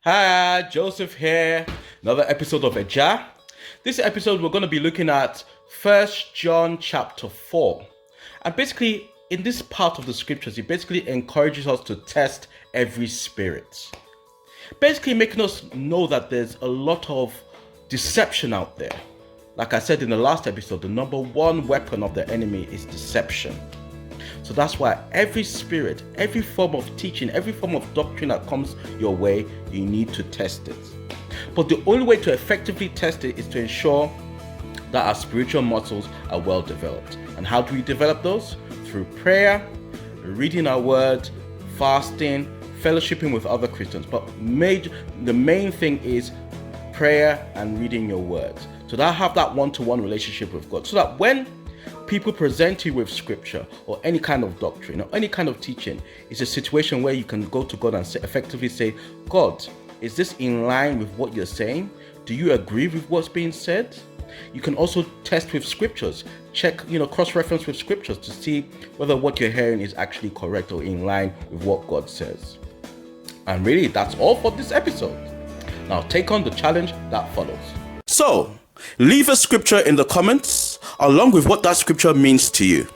Hi, Joseph here. Another episode of Eja. This episode we're going to be looking at First John chapter 4. And basically, in this part of the scriptures, it basically encourages us to test every spirit. Basically making us know that there's a lot of deception out there. Like I said in the last episode, the number one weapon of the enemy is deception. So that's why every spirit, every form of teaching, every form of doctrine that comes your way, you need to test it. But the only way to effectively test it is to ensure that our spiritual muscles are well developed. And how do we develop those? Through prayer, reading our word, fasting, fellowshipping with other Christians. But the main thing is prayer and reading your words. So that have that one-to-one relationship with God. So that when people present you with scripture or any kind of doctrine or any kind of teaching, it's a situation where you can go to God and effectively say, God, is this in line with what you're saying? Do you agree with what's being said? You can also test with scriptures, check, cross-reference with scriptures to see whether what you're hearing is actually correct or in line with what God says. And really, that's all for this episode. Now take on the challenge that follows. So, leave a scripture in the comments along with what that scripture means to you.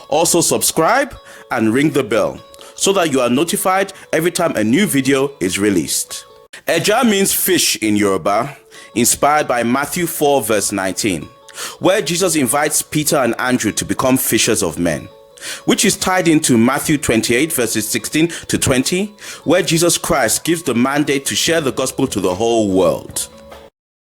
Also subscribe and ring the bell so that you are notified every time a new video is released. Eja means fish in Yoruba, inspired by Matthew 4 verse 19, where Jesus invites Peter and Andrew to become fishers of men, which is tied into Matthew 28 verses 16 to 20, where Jesus Christ gives the mandate to share the gospel to the whole world.